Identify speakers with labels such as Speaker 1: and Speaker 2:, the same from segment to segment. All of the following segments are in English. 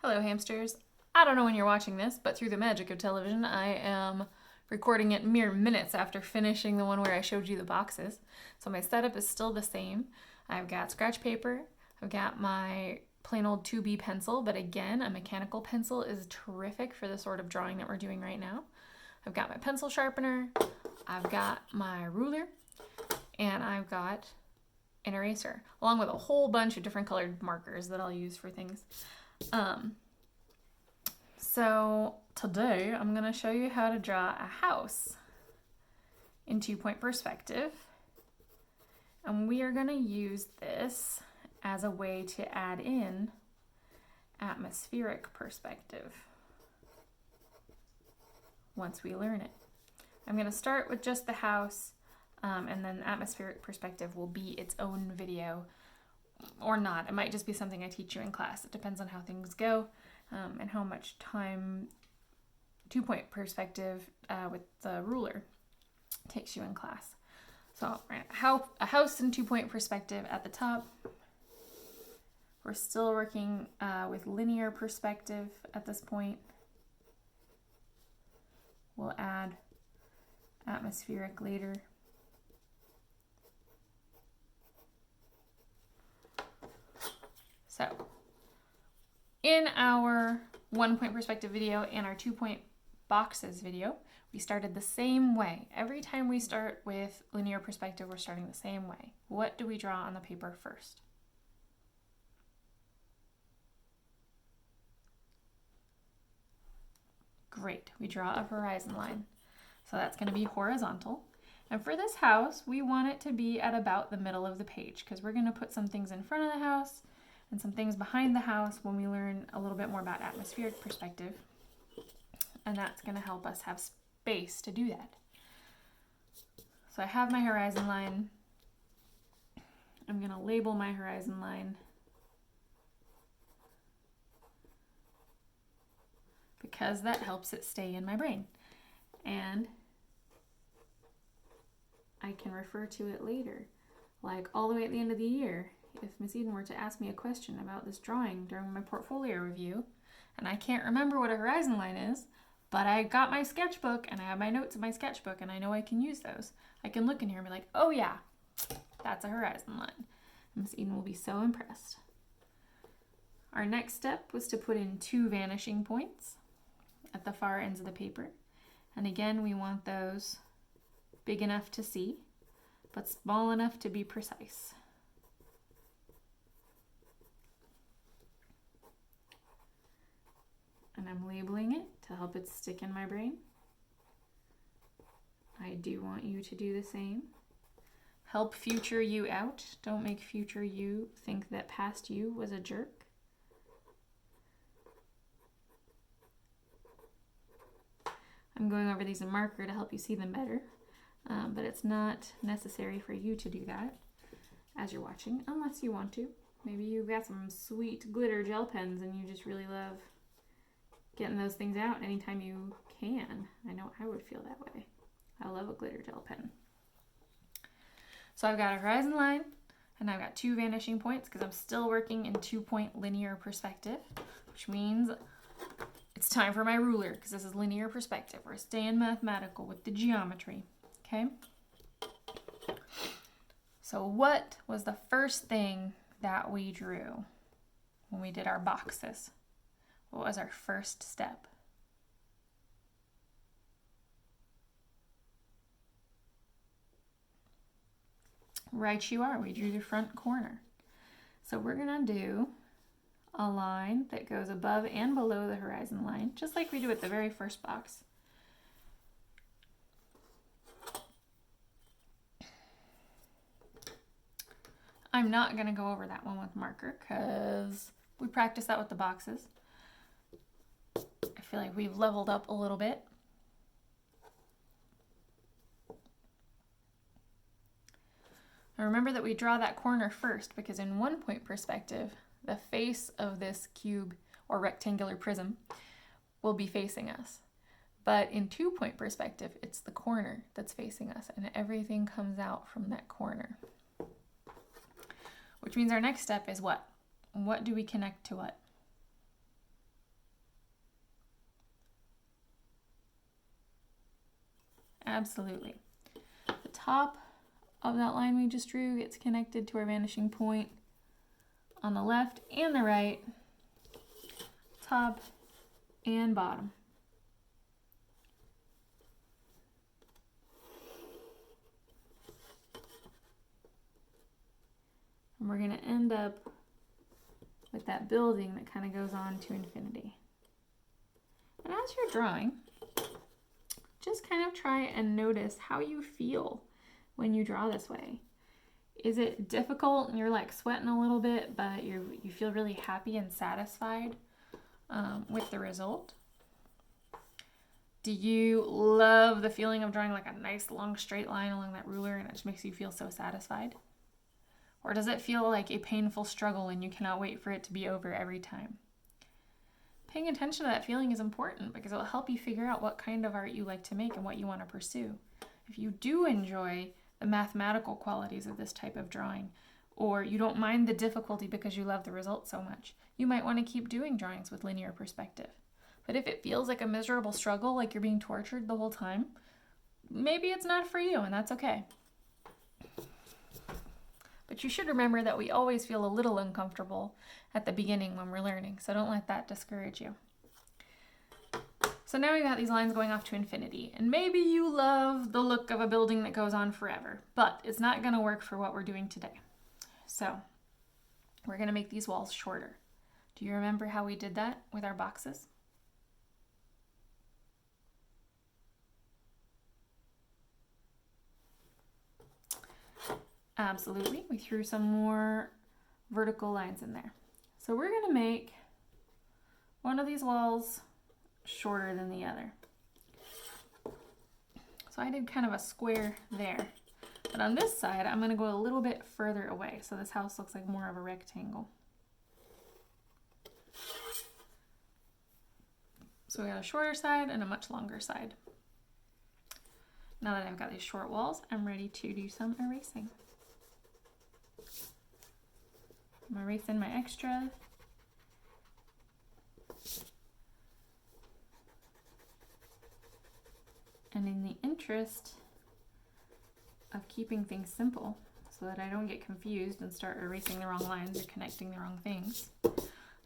Speaker 1: Hello, hamsters. I don't know when you're watching this, but through the magic of television, I am recording it mere minutes after finishing the one where I showed you the boxes. So my setup is still the same. I've got scratch paper, I've got my plain old 2B pencil, but again, a mechanical pencil is terrific for the sort of drawing that we're doing right now. I've got my pencil sharpener, I've got my ruler, and I've got an eraser, along with a whole bunch of different colored markers that I'll use for things. So today I'm going to show you how to draw a house in 2-point perspective. And we are going to use this as a way to add in atmospheric perspective once we learn it. I'm going to start with just the house, and then atmospheric perspective will be its own video, or not. It might just be something I teach you in class. It depends on how things go and how much time 2-point perspective with the ruler takes you in class. So a house in 2-point perspective at the top. We're still working with linear perspective at this point. We'll add atmospheric later. So in our 1-point perspective video and our 2-point boxes video, we started the same way. Every time we start with linear perspective, we're starting the same way. What do we draw on the paper first? Great, we draw a horizon line. So that's going to be horizontal. And for this house, we want it to be at about the middle of the page because we're going to put some things in front of the house and some things behind the house when we learn a little bit more about atmospheric perspective. And that's going to help us have space to do that. So I have my horizon line. I'm going to label my horizon line because that helps it stay in my brain. And I can refer to it later, like all the way at the end of the year. If Miss Eden were to ask me a question about this drawing during my portfolio review, and I can't remember what a horizon line is, but I got my sketchbook and I have my notes in my sketchbook and I know I can use those, I can look in here and be like, oh yeah, that's a horizon line. Miss Eden will be so impressed. Our next step was to put in 2 vanishing points at the far ends of the paper. And again, we want those big enough to see, but small enough to be precise. And I'm labeling it to help it stick in my brain. I do want you to do the same. Help future you out. Don't make future you think that past you was a jerk. I'm going over these in marker to help you see them better, but it's not necessary for you to do that as you're watching, unless you want to. Maybe you've got some sweet glitter gel pens and you just really love getting those things out anytime you can. I know I would feel that way. I love a glitter gel pen. So I've got a horizon line and I've got 2 vanishing points because I'm still working in 2-point linear perspective, which means it's time for my ruler because this is linear perspective. We're staying mathematical with the geometry, okay? So what was the first thing that we drew when we did our boxes? What was our first step? Right you are, we drew the front corner. So we're gonna do a line that goes above and below the horizon line, just like we do at the very first box. I'm not gonna go over that one with marker because we practiced that with the boxes. I feel like we've leveled up a little bit. Now remember that we draw that corner first because in 1-point perspective, the face of this cube or rectangular prism will be facing us. But in 2-point perspective, it's the corner that's facing us and everything comes out from that corner. Which means our next step is what? What do we connect to what? Absolutely. The top of that line we just drew gets connected to our vanishing point on the left and the right, top and bottom. And we're going to end up with that building that kind of goes on to infinity. And as you're drawing, just kind of try and notice how you feel when you draw this way. Is it difficult and you're like sweating a little bit, but you feel really happy and satisfied with the result? Do you love the feeling of drawing like a nice long straight line along that ruler and it just makes you feel so satisfied? Or does it feel like a painful struggle and you cannot wait for it to be over every time? Paying attention to that feeling is important because it will help you figure out what kind of art you like to make and what you want to pursue. If you do enjoy the mathematical qualities of this type of drawing, or you don't mind the difficulty because you love the result so much, you might want to keep doing drawings with linear perspective. But if it feels like a miserable struggle, like you're being tortured the whole time, maybe it's not for you, and that's okay. But you should remember that we always feel a little uncomfortable at the beginning when we're learning, so don't let that discourage you. So now we've got these lines going off to infinity, and maybe you love the look of a building that goes on forever, but it's not going to work for what we're doing today. So we're going to make these walls shorter. Do you remember how we did that with our boxes? Absolutely. We threw some more vertical lines in there. So we're going to make one of these walls shorter than the other. So I did kind of a square there. But on this side, I'm going to go a little bit further away. So this house looks like more of a rectangle. So we got a shorter side and a much longer side. Now that I've got these short walls, I'm ready to do some erasing. I'm erasing my extra. And in the interest of keeping things simple, so that I don't get confused and start erasing the wrong lines or connecting the wrong things,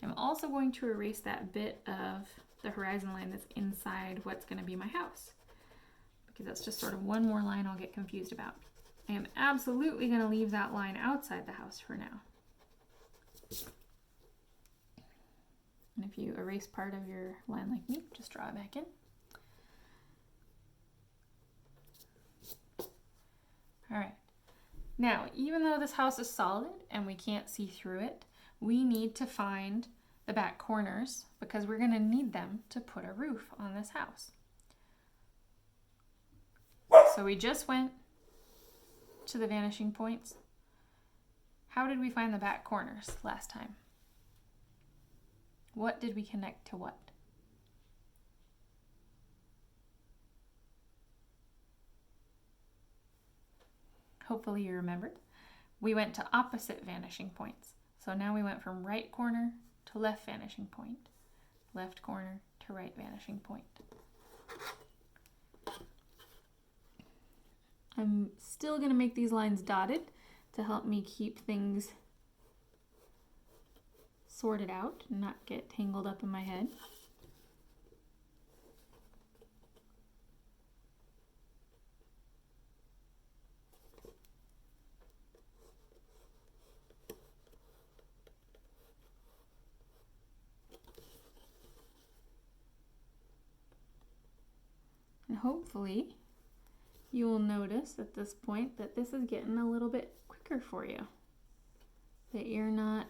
Speaker 1: I'm also going to erase that bit of the horizon line that's inside what's going to be my house, because that's just sort of one more line I'll get confused about. I am absolutely going to leave that line outside the house for now. And if you erase part of your line like me, just draw it back in. All right. Now, even though this house is solid and we can't see through it, we need to find the back corners because we're going to need them to put a roof on this house. So we just went to the vanishing points. How did we find the back corners last time? What did we connect to what? Hopefully you remembered. We went to opposite vanishing points. So now we went from right corner to left vanishing point, left corner to right vanishing point. I'm still going to make these lines dotted to help me keep things sorted out and not get tangled up in my head. And hopefully you will notice at this point that this is getting a little bit quicker for you. That you're not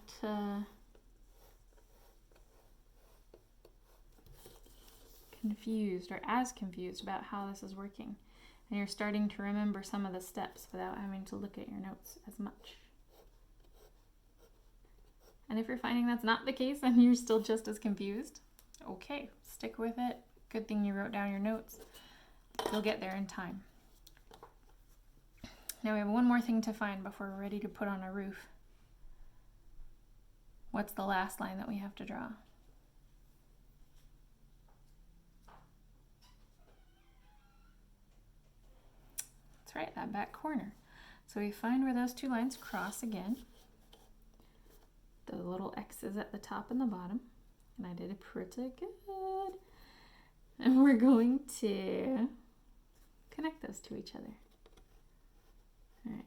Speaker 1: confused or as confused about how this is working. And you're starting to remember some of the steps without having to look at your notes as much. And if you're finding that's not the case and you're still just as confused, okay, stick with it. Good thing you wrote down your notes. You'll get there in time. Now we have one more thing to find before we're ready to put on a roof. What's the last line that we have to draw? That's right, that back corner. So we find where those two lines cross again. The little X's at the top and the bottom. And I did it pretty good. And we're going to connect those to each other. All right.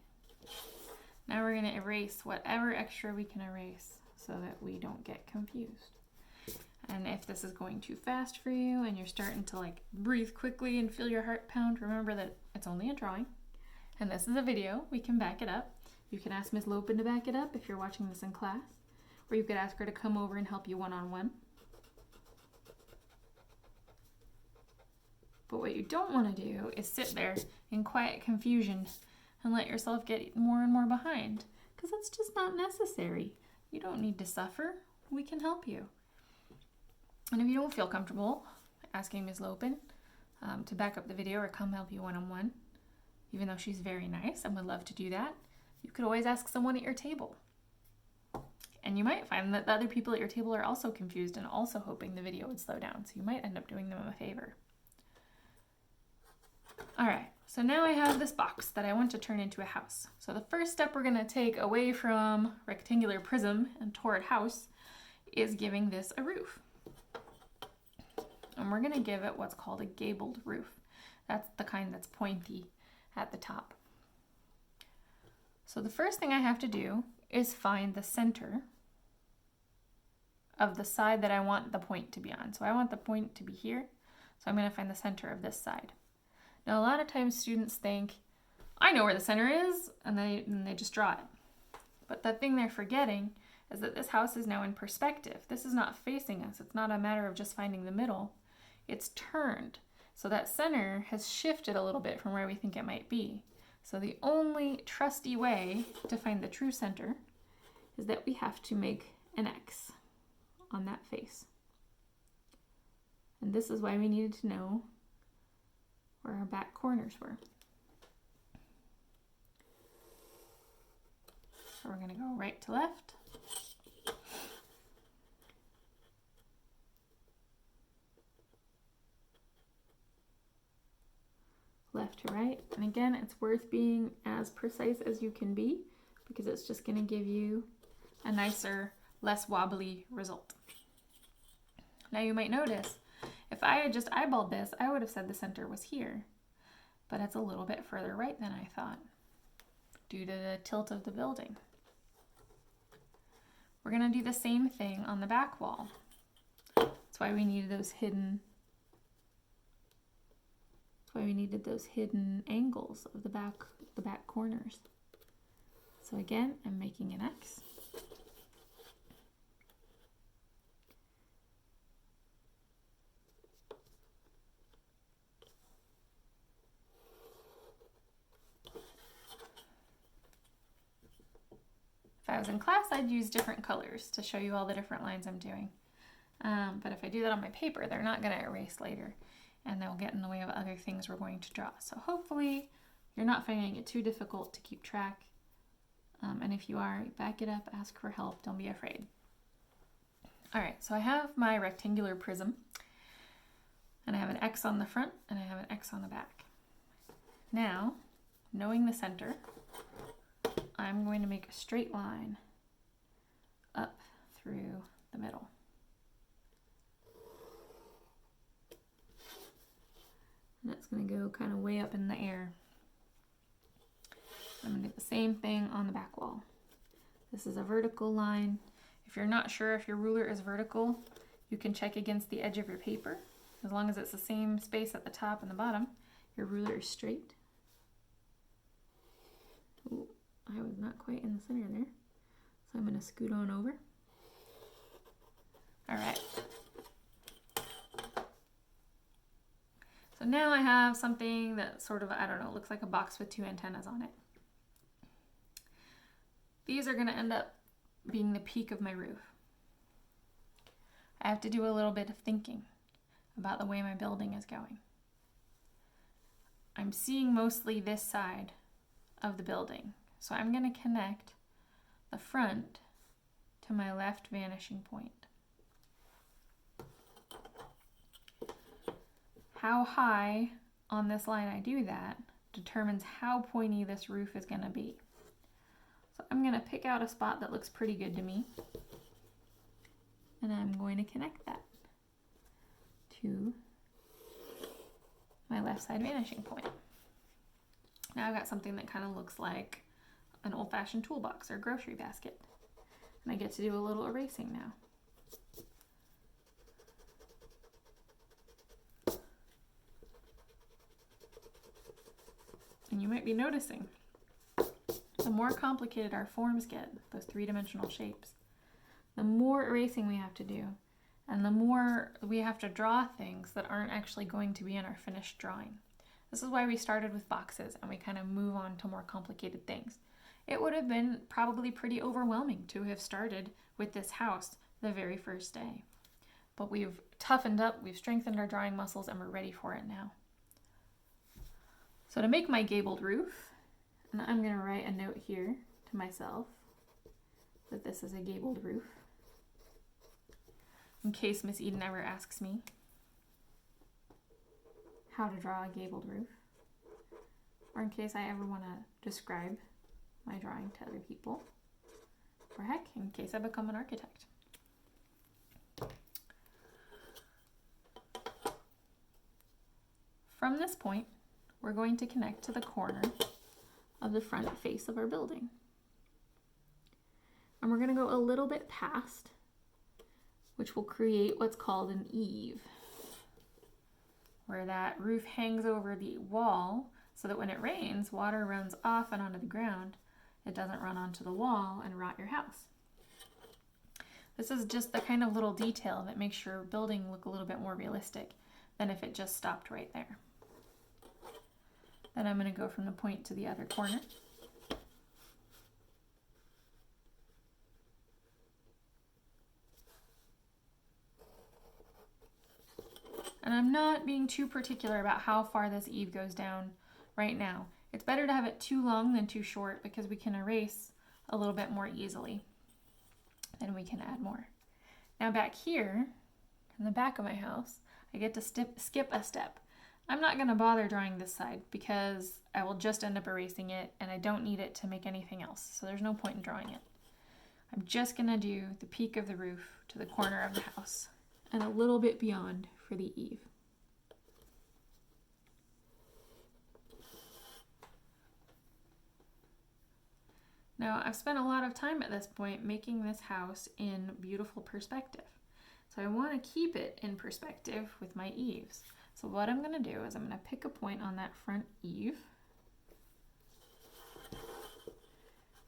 Speaker 1: Now we're going to erase whatever extra we can erase so that we don't get confused. And if this is going too fast for you and you're starting to like breathe quickly and feel your heart pound, remember that it's only a drawing. And this is a video. We can back it up. You can ask Ms. Lopin to back it up if you're watching this in class. Or you could ask her to come over and help you one-on-one. But what you don't want to do is sit there in quiet confusion and let yourself get more and more behind, because that's just not necessary. You don't need to suffer. We can help you. And if you don't feel comfortable asking Ms. Lopin to back up the video or come help you one-on-one, even though she's very nice and would love to do that, you could always ask someone at your table. And you might find that the other people at your table are also confused and also hoping the video would slow down, so you might end up doing them a favor. All right, so now I have this box that I want to turn into a house. So the first step we're going to take away from rectangular prism and toward house is giving this a roof. And we're going to give it what's called a gabled roof. That's the kind that's pointy at the top. So the first thing I have to do is find the center of the side that I want the point to be on. So I want the point to be here, so I'm going to find the center of this side. Now a lot of times students think, I know where the center is, and they just draw it. But the thing they're forgetting is that this house is now in perspective. This is not facing us. It's not a matter of just finding the middle. It's turned. So that center has shifted a little bit from where we think it might be. So the only trusty way to find the true center is that we have to make an X on that face. And this is why we needed to know where our back corners were. So we're going to go right to left. Left to right. And again, it's worth being as precise as you can be, because it's just going to give you a nicer, less wobbly result. Now you might notice, if I had just eyeballed this, I would have said the center was here, but it's a little bit further right than I thought, due to the tilt of the building. We're going to do the same thing on the back wall. That's why we needed those hidden angles of the back corners. So again, I'm making an X. If I was in class, I'd use different colors to show you all the different lines I'm doing. But if I do that on my paper, they're not going to erase later, and they'll get in the way of other things we're going to draw. So hopefully you're not finding it too difficult to keep track. And if you are, back it up, ask for help, don't be afraid. All right, so I have my rectangular prism, and I have an X on the front, and I have an X on the back. Now, knowing the center, I'm going to make a straight line up through the middle. And that's going to go kind of way up in the air. I'm going to do the same thing on the back wall. This is a vertical line. If you're not sure if your ruler is vertical, you can check against the edge of your paper. As long as it's the same space at the top and the bottom, your ruler is straight. Ooh, I was not quite in the center there, so I'm going to scoot on over. All right. So now I have something that sort of, I don't know, looks like a box with two antennas on it. These are going to end up being the peak of my roof. I have to do a little bit of thinking about the way my building is going. I'm seeing mostly this side of the building, so I'm going to connect the front to my left vanishing point. How high on this line I do that determines how pointy this roof is going to be. So I'm going to pick out a spot that looks pretty good to me, and I'm going to connect that to my left side vanishing point. Now I've got something that kind of looks like an old-fashioned toolbox or grocery basket, and I get to do a little erasing now. And you might be noticing, the more complicated our forms get, those three-dimensional shapes, the more erasing we have to do, and the more we have to draw things that aren't actually going to be in our finished drawing. This is why we started with boxes and we kind of move on to more complicated things. It would have been probably pretty overwhelming to have started with this house the very first day. But we've toughened up, we've strengthened our drawing muscles, and we're ready for it now. So to make my gabled roof, and I'm going to write a note here to myself that this is a gabled roof, in case Miss Eden ever asks me how to draw a gabled roof, or in case I ever want to describe my drawing to other people, or heck, in case I become an architect. From this point, we're going to connect to the corner of the front face of our building. And we're going to go a little bit past, which will create what's called an eave, where that roof hangs over the wall so that when it rains, water runs off and onto the ground. It doesn't run onto the wall and rot your house. This is just the kind of little detail that makes your building look a little bit more realistic than if it just stopped right there. Then I'm going to go from the point to the other corner. And I'm not being too particular about how far this eave goes down right now. It's better to have it too long than too short because we can erase a little bit more easily. Then we can add more. Now back here, in the back of my house, I get to skip a step. I'm not going to bother drawing this side because I will just end up erasing it and I don't need it to make anything else. So there's no point in drawing it. I'm just going to do the peak of the roof to the corner of the house and a little bit beyond for the eave. Now, I've spent a lot of time at this point making this house in beautiful perspective. So I want to keep it in perspective with my eaves. So what I'm going to do is I'm going to pick a point on that front eave,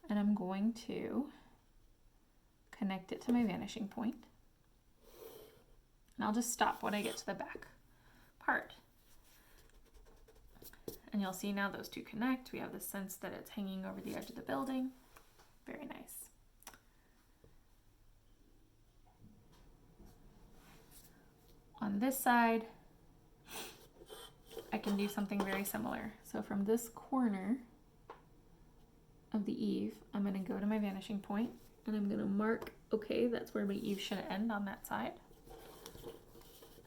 Speaker 1: and I'm going to connect it to my vanishing point. And I'll just stop when I get to the back part. And you'll see now those two connect. We have this sense that it's hanging over the edge of the building. Very nice. On this side, I can do something very similar. So from this corner of the eave, I'm going to go to my vanishing point and I'm going to mark, okay, that's where my eave should end on that side.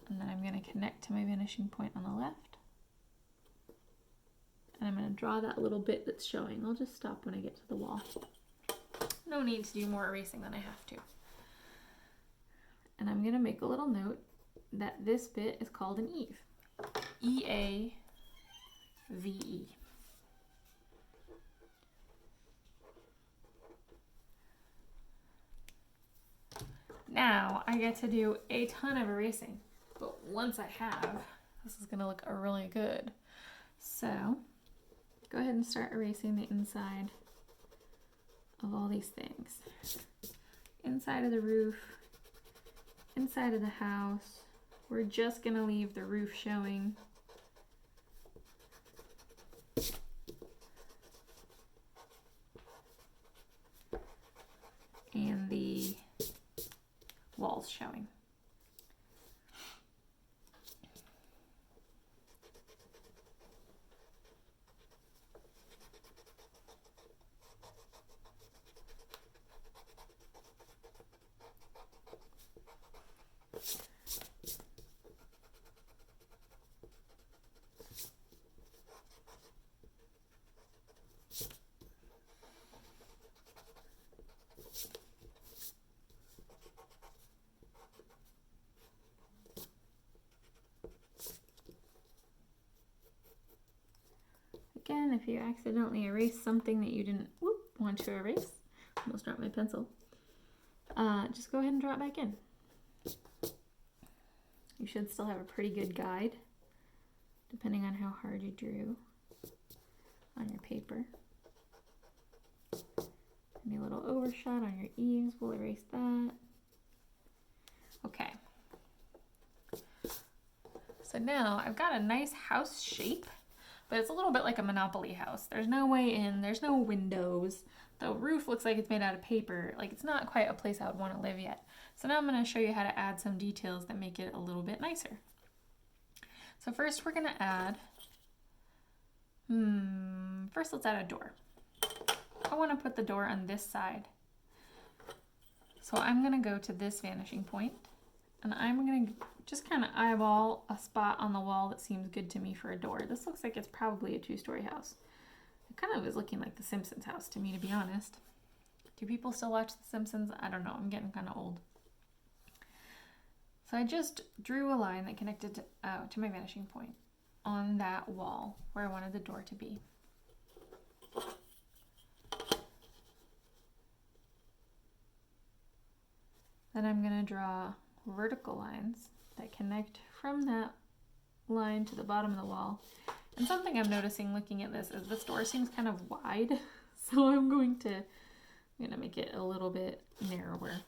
Speaker 1: And then I'm going to connect to my vanishing point on the left. And I'm going to draw that little bit that's showing. I'll just stop when I get to the wall. No need to do more erasing than I have to. And I'm going to make a little note that this bit is called an eave. E-A-V-E. Now I get to do a ton of erasing, but once I have, this is going to look really good. So go ahead and start erasing the inside of all these things. Inside of the roof, inside of the house. We're just going to leave the roof showing. And the walls showing. again, if you accidentally erase something that you didn't want to erase, almost dropped my pencil, just go ahead and draw it back in. You should still have a pretty good guide, depending on how hard you drew on your paper. Any little overshot on your eaves, we'll erase that. Okay. So now I've got a nice house shape, but it's a little bit like a Monopoly house. There's no way in, there's no windows. The roof looks like it's made out of paper. Like, it's not quite a place I would want to live yet. So now I'm going to show you how to add some details that make it a little bit nicer. So first we're going to add, first let's add a door. I want to put the door on this side. So I'm going to go to this vanishing point, and I'm going to just kind of eyeball a spot on the wall that seems good to me for a door. This looks like it's probably a 2-story house. It kind of is looking like the Simpsons house to me, to be honest. Do people still watch The Simpsons? I don't know. I'm getting kind of old. So I just drew a line that connected to my vanishing point on that wall where I wanted the door to be. Then I'm going to draw vertical lines that connect from that line to the bottom of the wall. And something I'm noticing looking at this is this door seems kind of wide, so I'm going to make it a little bit narrower.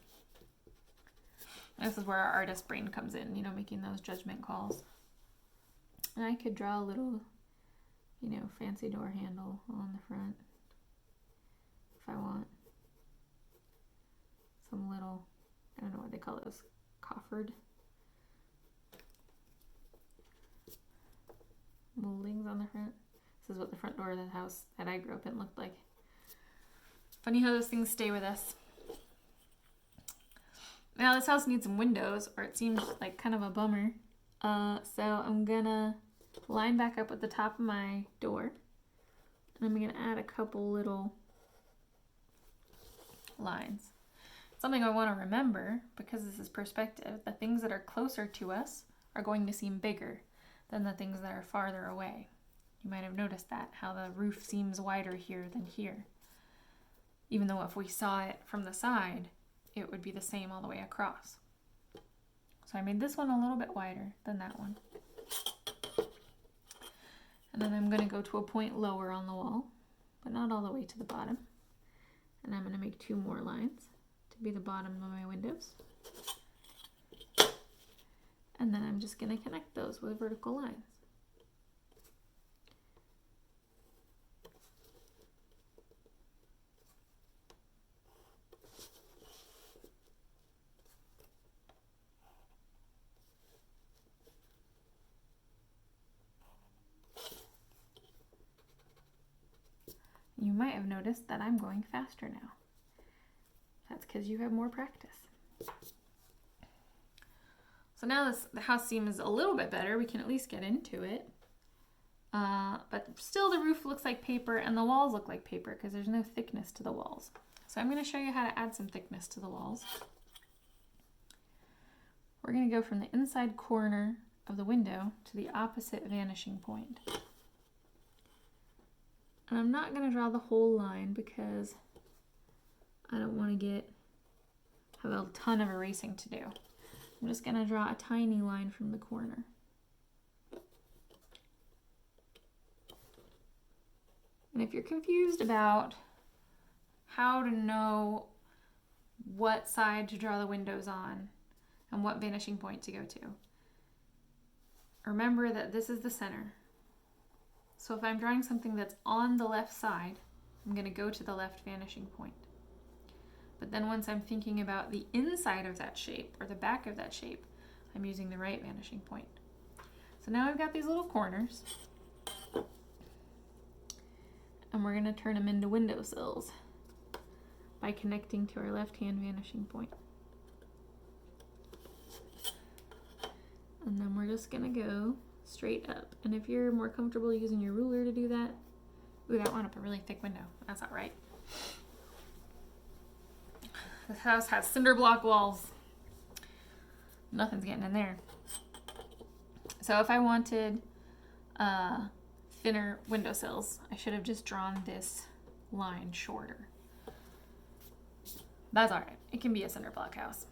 Speaker 1: This is where our artist brain comes in, making those judgment calls. And I could draw a little, fancy door handle on the front if I want. Some little, I don't know what they call those, coffered moldings on the front. This is what the front door of the house that I grew up in looked like. Funny how those things stay with us. Now this house needs some windows, or it seems like kind of a bummer. So I'm gonna line back up with the top of my door, and I'm gonna add a couple little lines. Something I want to remember, because this is perspective, the things that are closer to us are going to seem bigger than the things that are farther away. You might have noticed that, how the roof seems wider here than here. Even though if we saw it from the side, it would be the same all the way across. So I made this one a little bit wider than that one. And then I'm going to go to a point lower on the wall, but not all the way to the bottom. And I'm going to make 2 more lines to be the bottom of my windows. And then I'm just going to connect those with vertical lines. You might have noticed that I'm going faster now. That's because you have more practice. So now the house seems a little bit better. We can at least get into it. But still the roof looks like paper and the walls look like paper because there's no thickness to the walls. So I'm going to show you how to add some thickness to the walls. We're going to go from the inside corner of the window to the opposite vanishing point. And I'm not going to draw the whole line because I don't want to have a ton of erasing to do. I'm just going to draw a tiny line from the corner. And if you're confused about how to know what side to draw the windows on and what vanishing point to go to, remember that this is the center. So if I'm drawing something that's on the left side, I'm going to go to the left vanishing point. But then once I'm thinking about the inside of that shape or the back of that shape, I'm using the right vanishing point. So now I've got these little corners, and we're going to turn them into windowsills by connecting to our left-hand vanishing point. And then we're just going to go straight up. And if you're more comfortable using your ruler to do that, ooh, that wound up a really thick window. That's not right. This house has cinder block walls. Nothing's getting in there. So if I wanted thinner windowsills. I should have just drawn this line shorter. That's all right. It can be a cinder block house.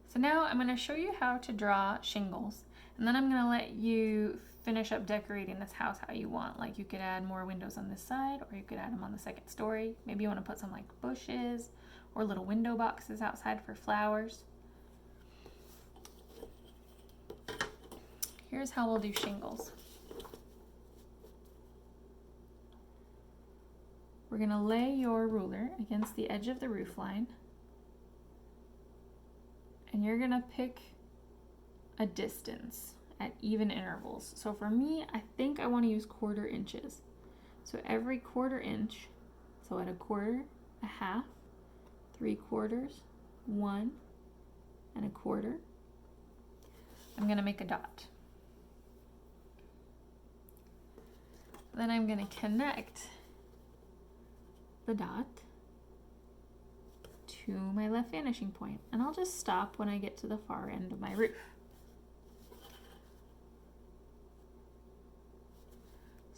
Speaker 1: So now I'm going to show you how to draw shingles, and then I'm going to let you finish up decorating this house how you want. Like you could add more windows on this side, or you could add them on the second story. Maybe you want to put some like bushes or little window boxes outside for flowers. Here's how we'll do shingles. We're going to lay your ruler against the edge of the roof line, and you're going to pick a distance at even intervals. So for me, I think I want to use 1/4 inches. So every 1/4 inch, so at 1/4, 1/2, 3/4, 1, and 1/4, I'm going to make a dot. Then I'm going to connect the dot to my left vanishing point, and I'll just stop when I get to the far end of my roof.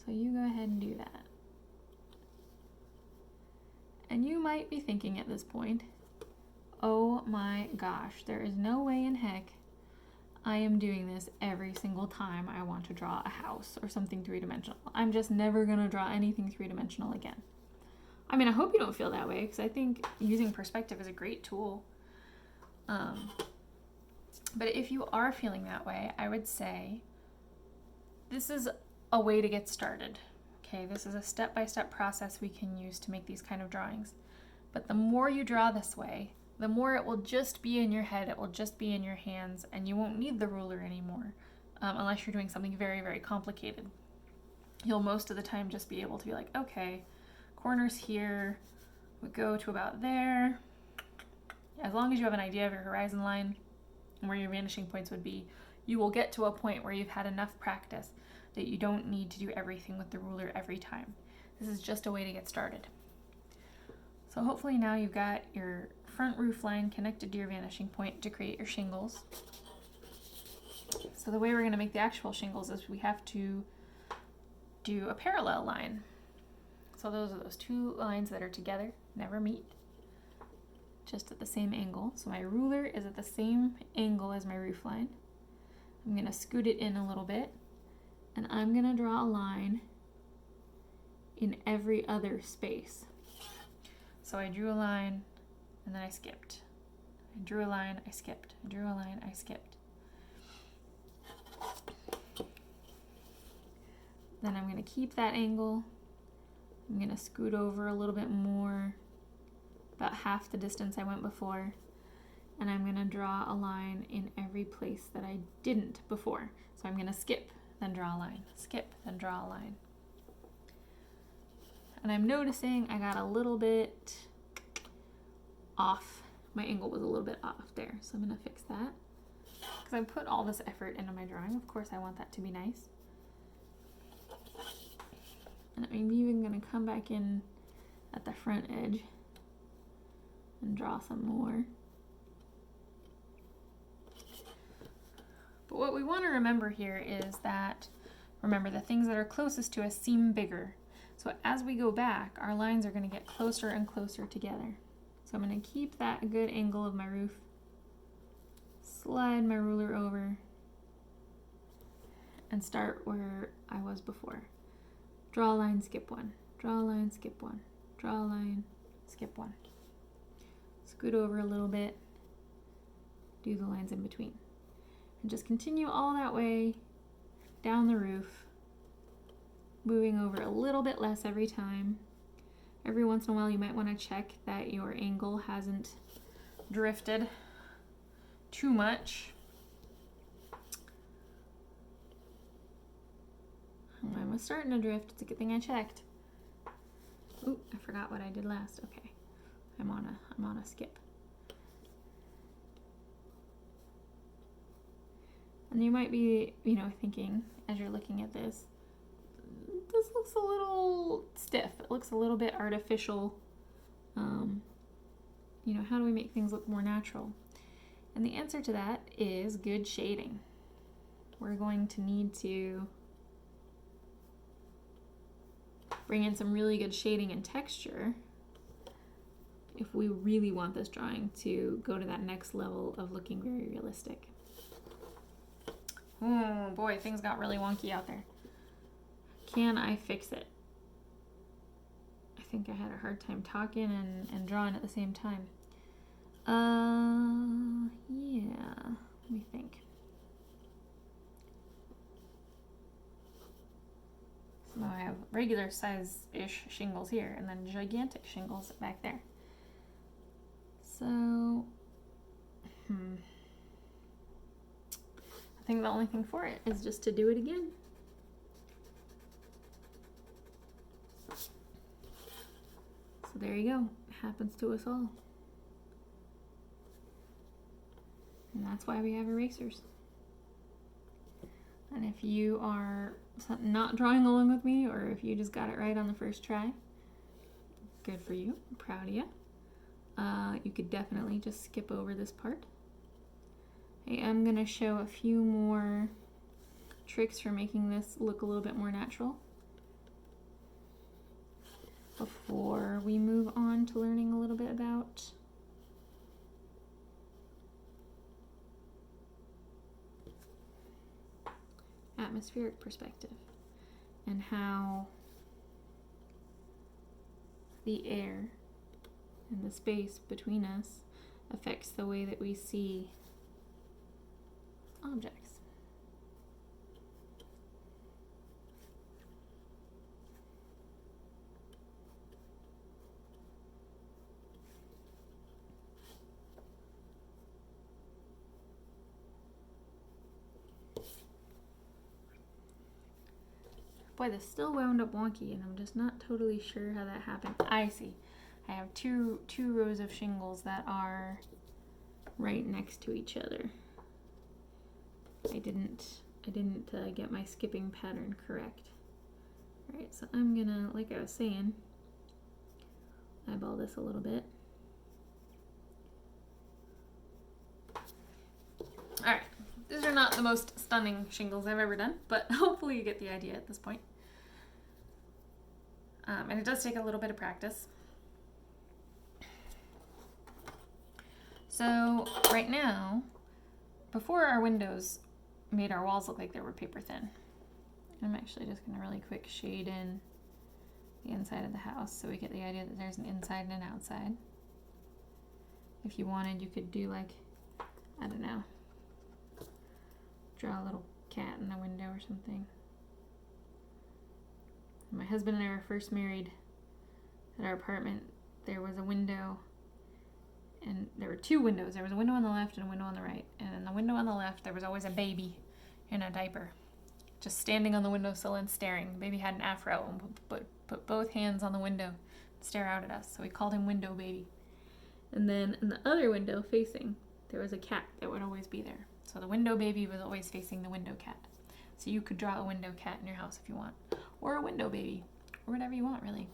Speaker 1: So you go ahead and do that. And you might be thinking at this point, oh my gosh, there is no way in heck I am doing this every single time I want to draw a house or something 3-dimensional. I'm just never gonna draw anything 3-dimensional again. I mean, I hope you don't feel that way, because I think using perspective is a great tool. But if you are feeling that way, I would say this is a way to get started. Okay, this is a step-by-step process we can use to make these kind of drawings. But the more you draw this way, the more it will just be in your head, it will just be in your hands, and you won't need the ruler anymore, unless you're doing something very, very complicated. You'll most of the time just be able to be like, okay, corners here, we go to about there. As long as you have an idea of your horizon line and where your vanishing points would be, you will get to a point where you've had enough practice that you don't need to do everything with the ruler every time. This is just a way to get started. So hopefully now you've got your front roof line connected to your vanishing point to create your shingles. So the way we're going to make the actual shingles is we have to do a parallel line. So those are those two lines that are together, never meet, just at the same angle. So my ruler is at the same angle as my roof line. I'm going to scoot it in a little bit, and I'm going to draw a line in every other space. So I drew a line, and then I skipped. I drew a line, I skipped. I drew a line, I skipped. Then I'm going to keep that angle. I'm going to scoot over a little bit more, about half the distance I went before, and I'm going to draw a line in every place that I didn't before. So I'm going to skip, then draw a line, skip, then draw a line. And I'm noticing I got a little bit off. My angle was a little bit off there, so I'm going to fix that. Because I put all this effort into my drawing, of course I want that to be nice. And I'm even going to come back in at the front edge and draw some more. But what we want to remember here is that, remember, the things that are closest to us seem bigger. So as we go back, our lines are going to get closer and closer together. So I'm going to keep that good angle of my roof, slide my ruler over, and start where I was before. Draw a line, skip one. Draw a line, skip one. Draw a line, skip one. Scoot over a little bit, do the lines in between. And just continue all that way down the roof, moving over a little bit less every time. Every once in a while you might want to check that your angle hasn't drifted too much. Mine was starting to drift. It's a good thing I checked. Ooh, I forgot what I did last. Okay, I'm on a skip. And you might be, thinking as you're looking at this, this looks a little stiff. It looks a little bit artificial. How do we make things look more natural? And the answer to that is good shading. We're going to need to bring in some really good shading and texture if we really want this drawing to go to that next level of looking very realistic. Oh boy, things got really wonky out there. Can I fix it? I think I had a hard time talking and drawing at the same time. Yeah, let me think. So now I have regular size-ish shingles here and then gigantic shingles back there. So, I think the only thing for it is just to do it again. So there you go. It happens to us all. And that's why we have erasers. And if you are not drawing along with me, or if you just got it right on the first try, good for you. I'm proud of you. You could definitely just skip over this part. I am going to show a few more tricks for making this look a little bit more natural before we move on to learning a little bit about atmospheric perspective and how the air and the space between us affects the way that we see objects. Boy, this still wound up wonky, and I'm just not totally sure how that happened. I see. I have two rows of shingles that are right next to each other. I didn't get my skipping pattern correct. All right, so I'm gonna, like I was saying, eyeball this a little bit. All right, these are not the most stunning shingles I've ever done, but hopefully you get the idea at this point. And it does take a little bit of practice. So right now, before our windows made our walls look like they were paper thin, I'm actually just going to really quick shade in the inside of the house so we get the idea that there's an inside and an outside. If you wanted, you could do like, I don't know, draw a little cat in the window or something. When my husband and I were first married at our apartment, there was a window, and there were two windows. There was a window on the left and a window on the right. And in the window on the left, there was always a baby in a diaper, just standing on the windowsill and staring. The baby had an afro and put both hands on the window and stare out at us. So we called him Window Baby. And then in the other window facing, there was a cat that would always be there. So the window baby was always facing the window cat. So you could draw a window cat in your house if you want, or a window baby, or whatever you want, really.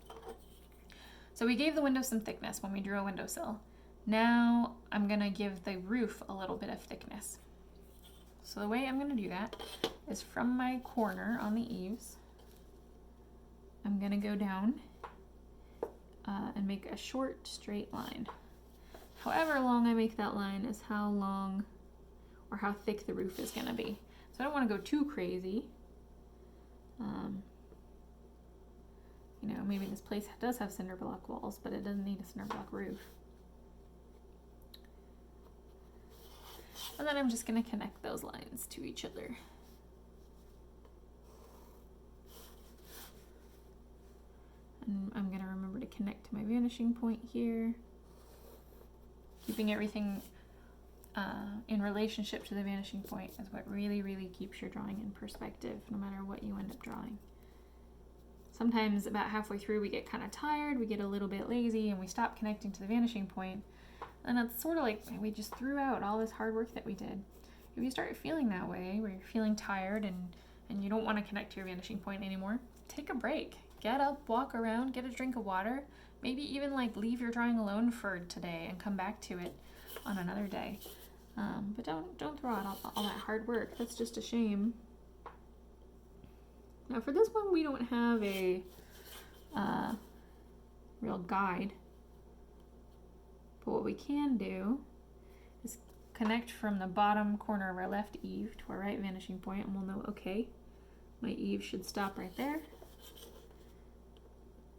Speaker 1: So we gave the window some thickness when we drew a windowsill. Now I'm gonna give the roof a little bit of thickness. So the way I'm gonna do that is from my corner on the eaves, I'm gonna go down and make a short straight line. However long I make that line is how long or how thick the roof is gonna be. So I don't wanna go too crazy. You know, maybe this place does have cinder block walls, but it doesn't need a cinder block roof. And then I'm just going to connect those lines to each other. And I'm going to remember to connect to my vanishing point here. Keeping everything in relationship to the vanishing point is what really, really keeps your drawing in perspective, no matter what you end up drawing. Sometimes about halfway through we get kind of tired, we get a little bit lazy, and we stop connecting to the vanishing point. And it's sort of like we just threw out all this hard work that we did. If you start feeling that way, where you're feeling tired and you don't want to connect to your vanishing point anymore, take a break. Get up, walk around, get a drink of water. Maybe even like leave your drawing alone for today and come back to it on another day. But don't throw out all that hard work. That's just a shame. Now for this one, we don't have a real guide. But what we can do is connect from the bottom corner of our left eave to our right vanishing point, and we'll know, okay, my eave should stop right there.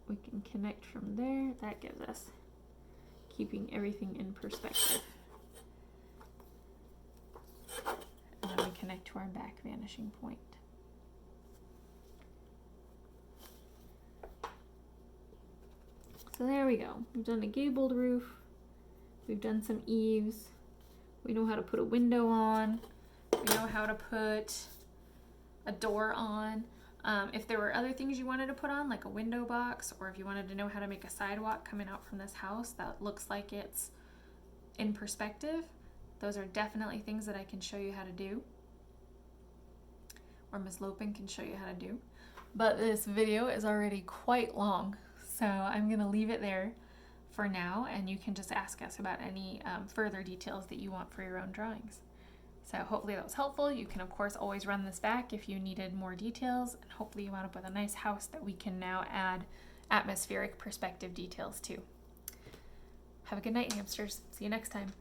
Speaker 1: We can connect from there. That gives us keeping everything in perspective. And then we connect to our back vanishing point. So there we go. We've done a gabled roof. We've done some eaves. We know how to put a window on. We know how to put a door on. If there were other things you wanted to put on, like a window box, or if you wanted to know how to make a sidewalk coming out from this house that looks like it's in perspective, those are definitely things that I can show you how to do, or Ms. Lopin can show you how to do. But this video is already quite long, so I'm going to leave it there for now, and you can just ask us about any further details that you want for your own drawings. So hopefully that was helpful. You can of course always run this back if you needed more details, and hopefully you wound up with a nice house that we can now add atmospheric perspective details to. Have a good night, hamsters. See you next time.